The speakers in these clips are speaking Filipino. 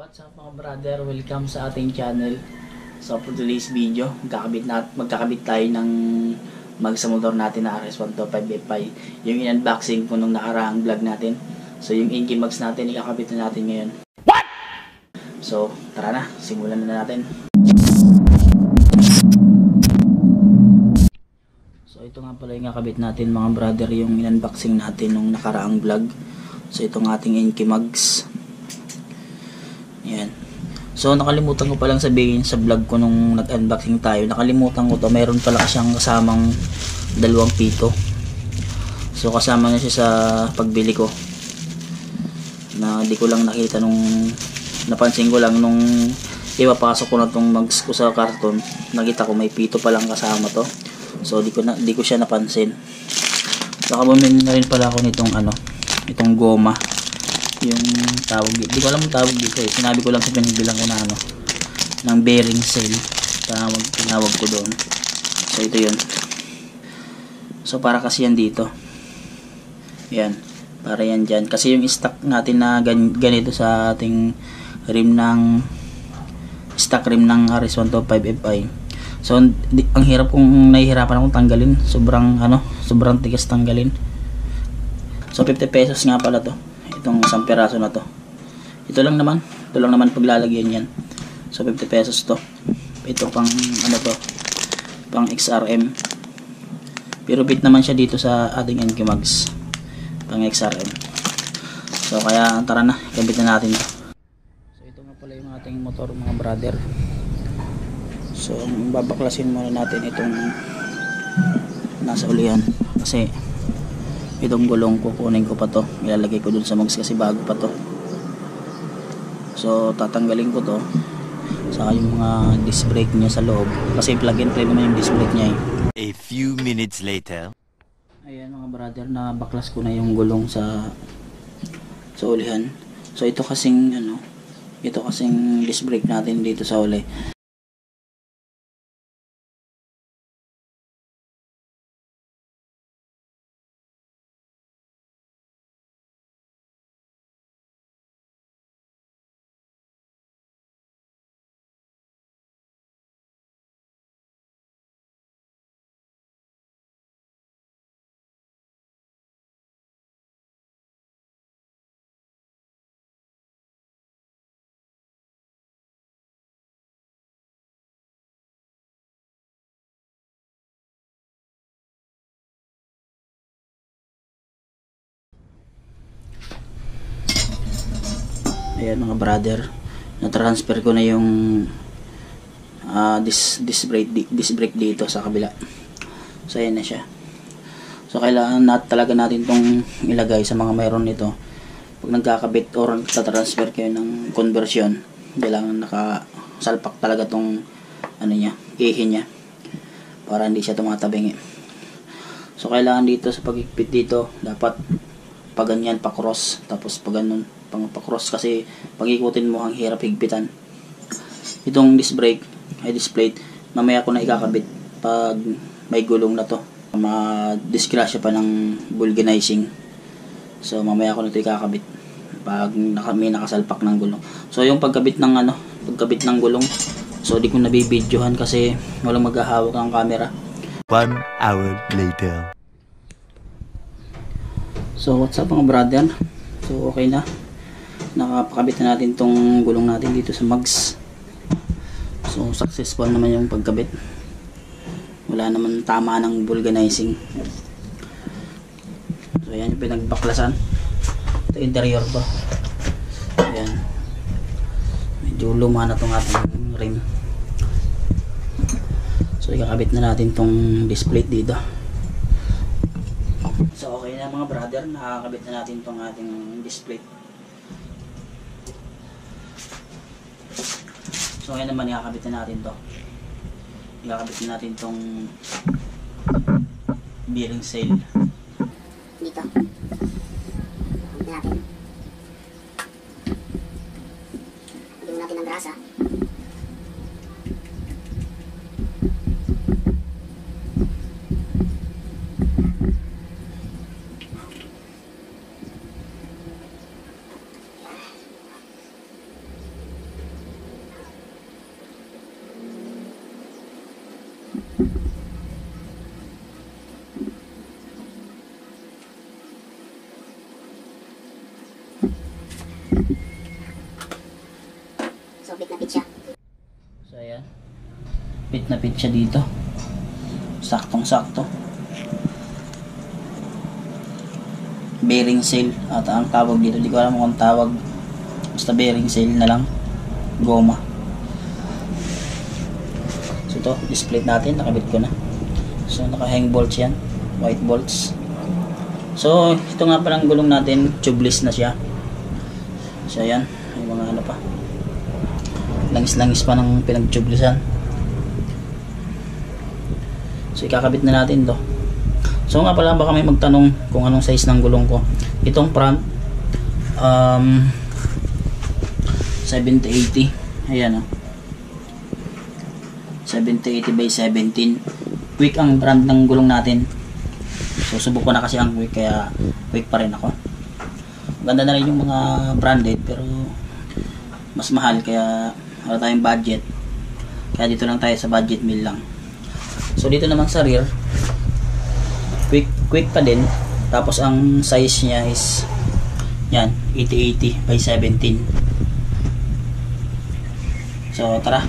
What's up mga brother? Welcome sa ating channel. So for today's video, magkakabit tayo ng mag sa motor natin na RS125FI. Yung in-unboxing ko nung nakaraang vlog natin. So yung Inky Mags natin, ikakabit na natin ngayon. What? So tara na, simulan na natin. So ito nga pala yung kakabit natin mga brother, yung in-unboxing natin nung nakaraang vlog. So itong ating Inky Mags. Yan. So nakalimutan ko palang sabihin sa vlog ko nung nag-unboxing tayo. Nakalimutan ko to, meron pala siyang kasamang dalawang pito. So kasama na siya sa pagbili ko. Na di ko lang nakita nung napansin ko lang nung ipapasok ko na tong mags ko sa karton. Nakita ko may pito palang kasama to. So di ko siya napansin. Saka bumili na rin pala ako nitong itong goma. Yung tawag, di ko alam ang tawag dito eh. Sinabi ko lang sa pinagbilang ko na ng bearing seal, tinawag ko doon. So ito yun. So para kasi yan dito, yan, para yan dyan, kasi yung stock natin na ganito sa ating rim ng stock rim ng RS125FI. So ang hirap, kung nahihirapan akong tanggalin, sobrang tigas tanggalin. So 50 pesos nga pala to, itong isang peraso na to. Ito lang naman paglalagyan yan. So 50 pesos to. Ito pang pang XRM. Pero bit naman siya dito sa ating Inky Mags, pang XRM. So kaya tara na, kabit na natin to. So ito nga pala yung ating motor mga brother. So babaklasin muna natin itong nasa ulian, kasi itong gulong kukunin ko pa to, ilalagay ko dun sa mags kasi bago pa to. So tatanggalin ko to, saka yung mga disc brake niya sa loob, kasi plug and play naman yung disc brake niya eh. A few minutes later. Ayan mga brother, nabaklas ko na yung gulong sa ulihan. So ito kasing disc brake natin dito sa uli. Ayan mga brother, na-transfer ko na yung disc brake dito sa kabila. So ayan na siya. So kailangan talaga natin tong ilagay sa mga mayroon nito. Pag nagkakabit or nagtatransfer kayo ng conversion, kailangan nakasalpak talaga tong ihi niya, para hindi siya tumatabing eh. So kailangan dito sa pag-ikpit dito, dapat pag ganyan pa cross, tapos pag ganun pang pa-cross, kasi pag ikutin mo ang hirap higpitan. Itong disc brake ay disc plate, mamaya ko na ikakabit pag may gulong na to. Ma-disgrasya pa ng vulcanizing. So mamaya ko na ito ikakabit pag may nakasalpak ng gulong. So yung pagkabit ng gulong, so di ko nabibidyohan kasi walang maghahawak ng camera. 1 hour later. So what's up mga brother? So okay na, nakapakabit na natin tong gulong natin dito sa mags. So successful naman yung pagkabit, wala naman tama ng vulcanizing. So ayan yung pinagbaklasan. Ito interior to. Ayan, medyo luma na tong ating rim. So ikakabit na natin tong display dito. So okay na mga brother, nakakabit na natin tong ating display. So ngayon naman ikakabit na natin to. Ikakabit na natin tong bearing seal dito. Natin. Lagyan natin ng grasa. So, bit na bit siya. So ayan, pit na pit siya dito, saktong sakto. Bearing seal at ang tawag dito, di ko alam kung tawag, basta bearing seal na lang, goma. So ito, display natin, nakabit ko na. So naka hang bolts yan, white bolts. So ito nga palang gulong natin, tubeless na siya. So ayan, may mga ano pa, langis-langis pa ng pinag-tubelessan. So ikakabit na natin to. So nga pala, baka may magtanong kung anong size ng gulong ko. Itong front 70-80, ayan o, 70-80 by 17. Quick ang brand ng gulong natin. So subok ko na kasi ang quick, kaya quick pa rin ako. Ganda na rin yung mga branded, pero mas mahal, kaya wala tayong budget, kaya dito lang tayo sa budget meal lang. So dito naman sa rear, quick pa din, tapos ang size niya is yan, 80-80 by 17. So tara.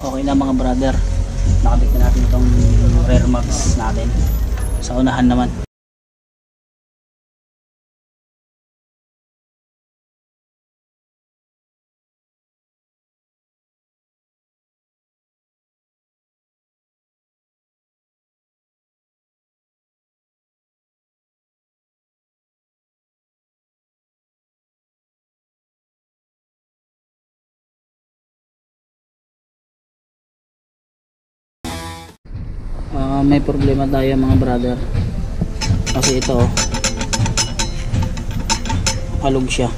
Okay na mga brother, nakabit na natin itong rear mags natin. Sa unahan naman, may problema tayo mga brother, kasi ito halog siya.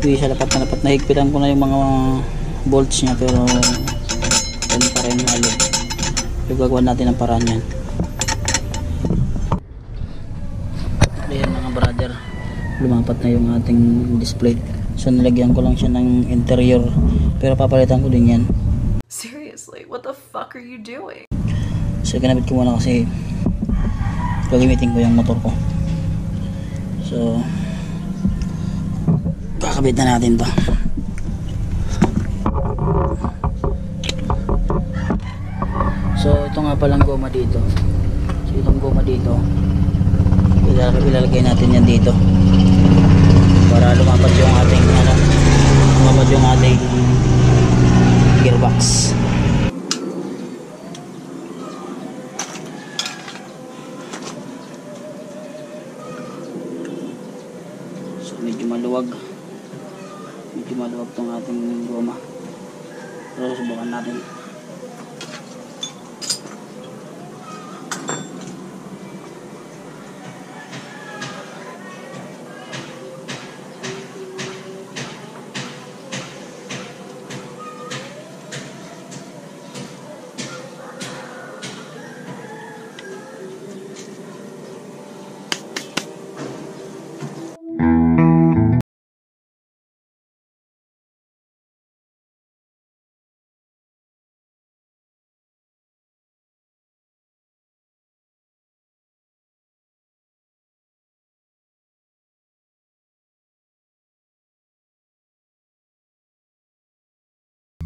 Hindi siya dapat na dapat, nahigpitan ko na yung mga bolts niya, pero yan pa rin halog. So gagawa natin ang paraan yan. Ayan mga brother, lumapat na yung ating display. So nilagyan ko lang siya ng interior, pero papalitan ko din yan. Seriously, what the fuck are you doing? So kinabit ko muna kasi gagamitin ko yung motor ko. So kakabit na natin to. So ito nga palang goma dito. So itong goma dito, ilalagay natin yan dito para lumapat yung ating gearbox. So medyo maluwag tong ating goma, pero subukan natin.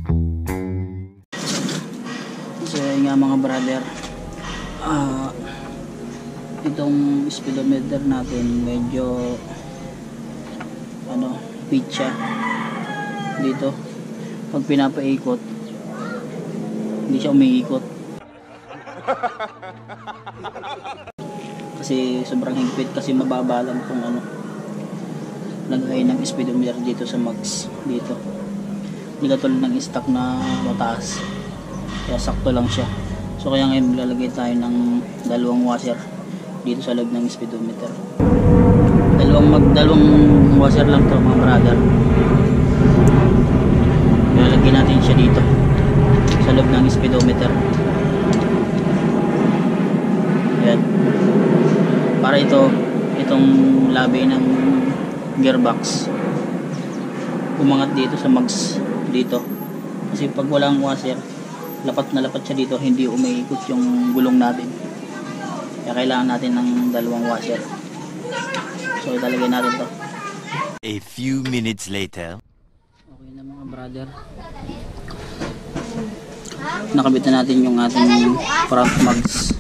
So yun nga mga brother, itong speedometer natin medyo pitch siya dito. Pag pinapaikot hindi siya umiikot kasi sobrang higpit, kasi mababa lang kung lagay ng speedometer dito sa max dito. Hindi katulad ng stock na mataas, kaya sakto lang siya. So kaya ngayon maglalagay tayo ng dalawang washer dito sa loob ng speedometer. Dalawang washer lang to mga brother. Lalagyan natin siya dito sa loob ng speedometer. Ayan. Para itong labi ng gearbox umangat dito sa mags dito. Kasi pag walang washer, lapat na lapat siya dito, hindi umiikot yung gulong natin. Kaya kailangan natin ng dalawang washer. So ilalagay natin to. A few minutes later. Okay na mga brother, nakabit na natin yung ating front mags.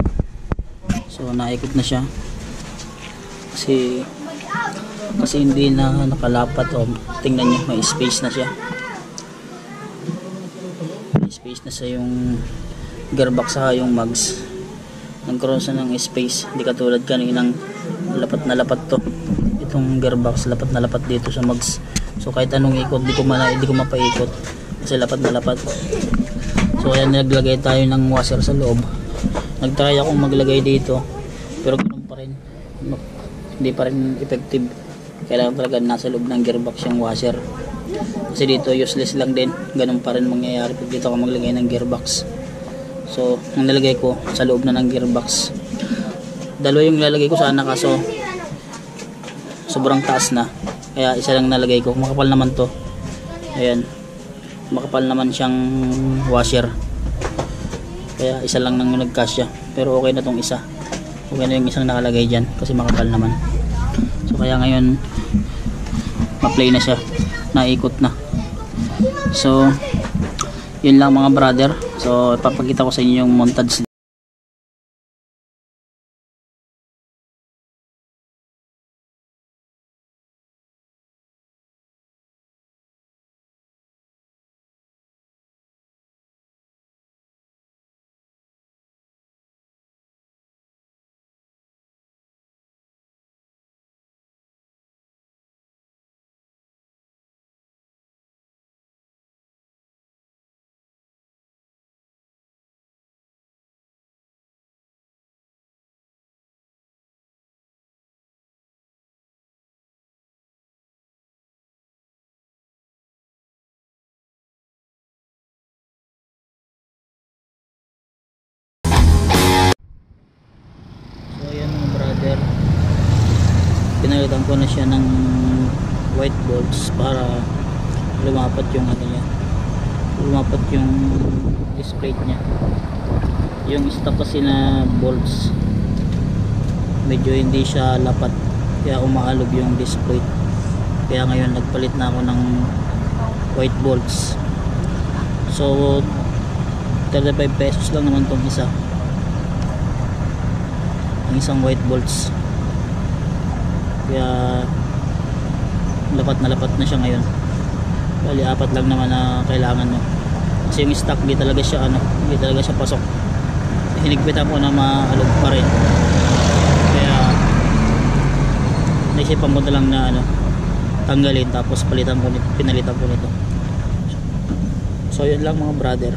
So naikot na siya kasi hindi na nakalapat. Tingnan nyo, may space na siya. May space na sa yung gearbox sa yung mags. Nagkaroon siya ng space, hindi katulad kaninang lapat na lapat to. Itong gearbox lapat na lapat dito sa mags. So kahit anong ikot, di ko mapaikot kasi lapat na lapat. So ayan, naglagay tayo ng washer sa loob. Nagtry akong maglagay dito pero ganun pa rin, hindi pa rin effective. Kailangan talaga nasa loob ng gearbox yung washer, kasi dito useless lang din. Ganun pa rin mangyayari pag dito ako maglagay ng gearbox. So ang nalagay ko sa loob na ng gearbox, dalawa yung lalagay ko sana, kaso sobrang taas na, kaya isa lang nalagay ko. Makapal naman to, ayan, makapal naman siyang washer, kaya isa lang nang nagkasya. Pero okay na tong isa, okay na yung isang nakalagay dyan kasi makapal naman. So kaya ngayon ma-play na siya, naikot na. So yun lang mga brother. So ipapakita ko sa inyo yung montage. Pinalitan ko na siya ng white bolts para lumapat yung lumapat yung display niya. Yung stock kasi na bolts medyo hindi siya lapat, kaya umaalog yung display. Kaya ngayon nagpalit na ako ng white bolts. So 35 pesos lang naman tong isa, ang isang white bolts. Kaya lapat na siya ngayon. Bali apat lang naman na kailangan mo, kasi yung stock hindi talaga siya pasok. Hinigpitan ko na maalog pa rin, kaya naisipan ko na lang na tanggalin, tapos pinalitan ko nito. So yun lang mga brother.